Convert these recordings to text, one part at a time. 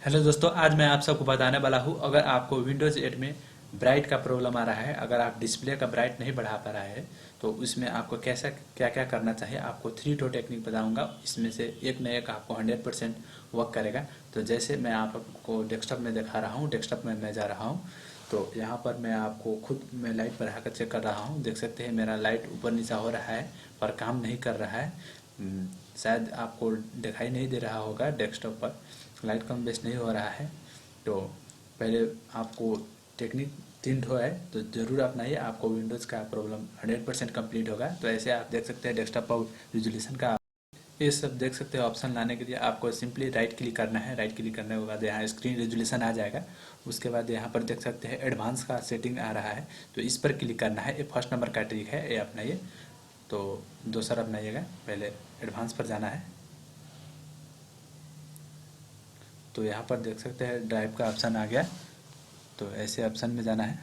Hello दोस्तों, आज मैं आप सबको बताने वाला हूँ। अगर आपको विंडोज़ 8 में ब्राइट का प्रॉब्लम आ रहा है, अगर आप डिस्प्ले का ब्राइट नहीं बढ़ा पा रहा है, तो उसमें आपको कैसा क्या क्या करना चाहिए, आपको 3 टेक्निक बताऊंगा। इसमें से एक न एक आपको 100% वर्क करेगा। तो जैसे मैं आपको डेस्कटॉप में दिखा रहा हूँ, डेस्कटॉप में मैं जा रहा हूँ, तो यहाँ पर मैं आपको खुद मैं लाइट बढ़ा कर चेक कर रहा हूँ। देख सकते हैं मेरा लाइट ऊपर नीचा हो रहा है पर काम नहीं कर रहा है। शायद आपको दिखाई नहीं दे रहा होगा, डेस्कटॉप पर लाइट कम बेस नहीं हो रहा है। तो पहले आपको टेक्निक 3 है, तो ज़रूर अपनाइए, आपको विंडोज़ का प्रॉब्लम 100% कंप्लीट होगा। तो ऐसे आप देख सकते हैं डेस्कटॉप पर रिजोल्यूशन का ये सब देख सकते हैं। ऑप्शन लाने के लिए आपको सिंपली राइट क्लिक करना है। राइट क्लिक करने के बाद यहाँ स्क्रीन रेजोल्यूशन आ जाएगा। उसके बाद यहाँ पर देख सकते हैं एडवांस का सेटिंग आ रहा है, तो इस पर क्लिक करना है। ये फर्स्ट नंबर का ट्रिक है, ये अपनाइए। तो दूसरा अपनाइएगा, पहले एडवांस पर जाना है। तो यहाँ पर देख सकते हैं ड्राइव का ऑप्शन आ गया, तो ऐसे ऑप्शन में जाना है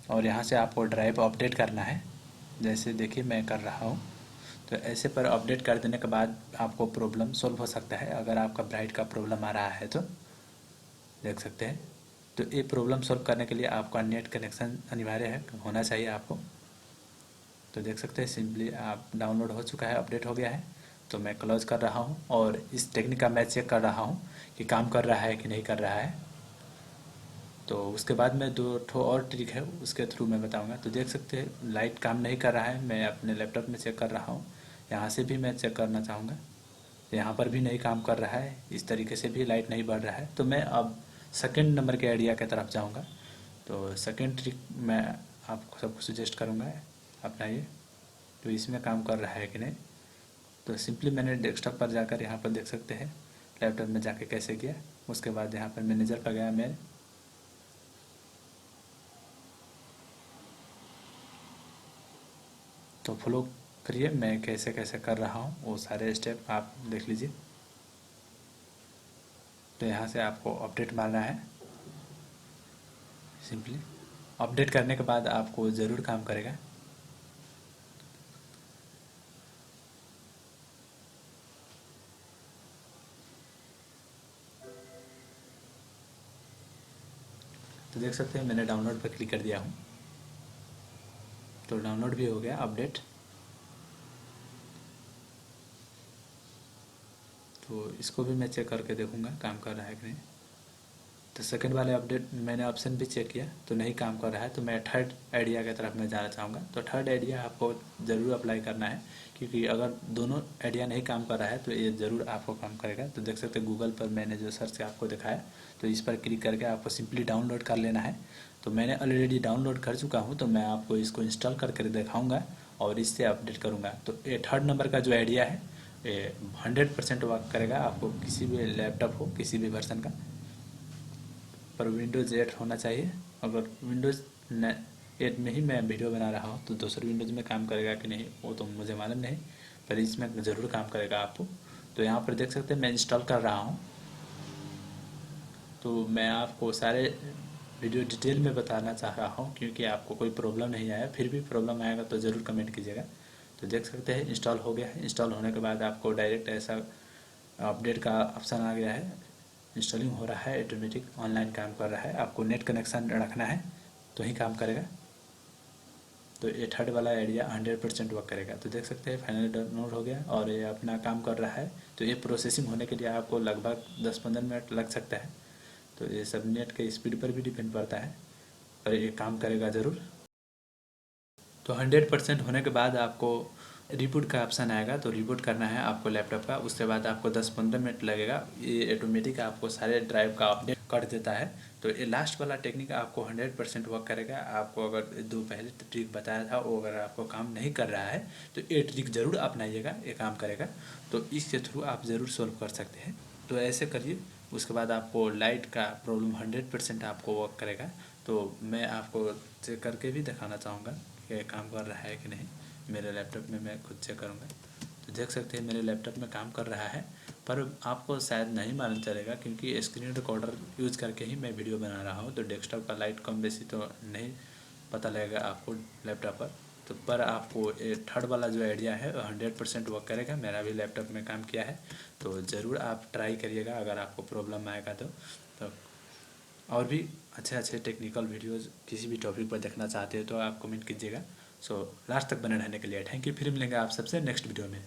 और यहाँ से आपको ड्राइव अपडेट करना है। जैसे देखिए मैं कर रहा हूँ, तो ऐसे पर अपडेट कर देने के बाद आपको प्रॉब्लम सॉल्व हो सकता है। अगर आपका ब्राइट का प्रॉब्लम आ रहा है तो देख सकते हैं। तो ये प्रॉब्लम सॉल्व करने के लिए आपका नेट कनेक्शन अनिवार्य है, होना चाहिए आपको। तो देख सकते हैं सिंपली आप डाउनलोड हो चुका है, अपडेट हो गया है। तो मैं क्लोज कर रहा हूँ और इस टेक्निक का मैं चेक कर रहा हूँ कि काम कर रहा है कि नहीं कर रहा है। तो उसके बाद में 2 और ट्रिक है, उसके थ्रू मैं बताऊंगा। तो देख सकते हैं लाइट काम नहीं कर रहा है, मैं अपने लैपटॉप में चेक कर रहा हूँ। यहाँ से भी मैं चेक करना चाहूँगा, यहाँ पर भी नहीं काम कर रहा है, इस तरीके से भी लाइट नहीं बढ़ रहा है। तो मैं अब सेकंड नंबर के आइडिया की तरफ जाऊँगा। तो सेकंड ट्रिक मैं आपको सबको सजेस्ट करूँगा, अपनाइए। तो इसमें काम कर रहा है कि नहीं। तो सिंपली मैंने डेस्कटॉप पर जाकर यहाँ पर देख सकते हैं लैपटॉप में जाके कैसे किया। उसके बाद यहाँ पर मैनेजर पर गया मैं, तो फॉलो करिए मैं कैसे कैसे कर रहा हूँ, वो सारे स्टेप आप देख लीजिए। तो यहाँ से आपको अपडेट मारना है। सिंपली अपडेट करने के बाद आपको ज़रूर काम करेगा। तो देख सकते हैं मैंने डाउनलोड पर क्लिक कर दिया हूँ, तो डाउनलोड भी हो गया अपडेट। तो इसको भी मैं चेक करके देखूँगा काम कर रहा है कि नहीं। तो सेकंड वाले अपडेट मैंने ऑप्शन भी चेक किया तो नहीं काम कर रहा है। तो मैं थर्ड आइडिया की तरफ मैं जाना चाहूँगा। तो थर्ड आइडिया आपको ज़रूर अप्लाई करना है, क्योंकि अगर दोनों आइडिया नहीं काम कर रहा है तो ये ज़रूर आपको काम करेगा। तो देख सकते हैं गूगल पर मैंने जो सर्च आपको दिखाया, तो इस पर क्लिक करके आपको सिंपली डाउनलोड कर लेना है। तो मैंने ऑलरेडी डाउनलोड कर चुका हूँ, तो मैं आपको इसको इंस्टॉल करके दिखाऊँगा और इससे अपडेट करूँगा। तो ये थर्ड नंबर का जो आइडिया है ये 100% वर्क करेगा, आपको किसी भी लैपटॉप हो, किसी भी वर्जन का, पर विंडोज़ 8 होना चाहिए। अगर विंडोज़ 8 में ही मैं वीडियो बना रहा हूँ तो दूसरे विंडोज़ में काम करेगा कि नहीं वो तो मुझे मालूम नहीं, पर इसमें ज़रूर काम करेगा आपको। तो यहाँ पर देख सकते हैं मैं इंस्टॉल कर रहा हूँ। तो मैं आपको सारे वीडियो डिटेल में बताना चाह रहा हूँ, क्योंकि आपको कोई प्रॉब्लम नहीं आया। फिर भी प्रॉब्लम आएगा तो ज़रूर कमेंट कीजिएगा। तो देख सकते हैं इंस्टॉल हो गया है। इंस्टॉल होने के बाद आपको डायरेक्ट ऐसा अपडेट का ऑप्शन आ गया है। इंस्टॉलिंग हो रहा है, ऑटोमेटिक ऑनलाइन काम कर रहा है। आपको नेट कनेक्शन रखना है तो ही काम करेगा। तो ये थर्ड वाला आइडिया 100% वर्क करेगा। तो देख सकते हैं फाइनली डाउनलोड हो गया और ये अपना काम कर रहा है। तो ये प्रोसेसिंग होने के लिए आपको लगभग 10-15 मिनट लग सकता है। तो ये सब नेट के स्पीड पर भी डिपेंड पड़ता है, पर ये काम करेगा ज़रूर। तो 100% होने के बाद आपको रिबूट का ऑप्शन आएगा, तो रिबूट करना है आपको लैपटॉप का। उसके बाद आपको 10-15 मिनट लगेगा। ये ऑटोमेटिक आपको सारे ड्राइव का अपडेट कर देता है। तो ये लास्ट वाला टेक्निक आपको 100% वर्क करेगा। आपको अगर 2 पहले ट्रिक बताया था वो अगर आपको काम नहीं कर रहा है तो ये ट्रिक ज़रूर अपनाइएगा, ये काम करेगा। तो इसके थ्रू आप ज़रूर सोल्व कर सकते हैं। तो ऐसे करिए, उसके बाद आपको लाइट का प्रॉब्लम 100% आपको वर्क करेगा। तो मैं आपको चेक करके भी दिखाना चाहूँगा कि काम कर रहा है कि नहीं। मेरे लैपटॉप में मैं खुद चेक करूँगा। तो देख सकते हैं मेरे लैपटॉप में काम कर रहा है, पर आपको शायद नहीं मालूम चलेगा क्योंकि स्क्रीन रिकॉर्डर यूज़ करके ही मैं वीडियो बना रहा हूँ। तो डेस्कटॉप का लाइट कम बेसी तो नहीं पता लगेगा आपको लैपटॉप पर। तो पर आपको ये थर्ड वाला जो आइडिया है 100% वर्क करेगा। मेरा भी लैपटॉप में काम किया है, तो ज़रूर आप ट्राई करिएगा अगर आपको प्रॉब्लम आएगा तो और भी अच्छे अच्छे टेक्निकल वीडियोज़ किसी भी टॉपिक पर देखना चाहते हैं तो आप कमेंट कीजिएगा। सो लास्ट तक बने रहने के लिए थैंक यू। फिर मिलेंगे आप सबसे नेक्स्ट वीडियो में।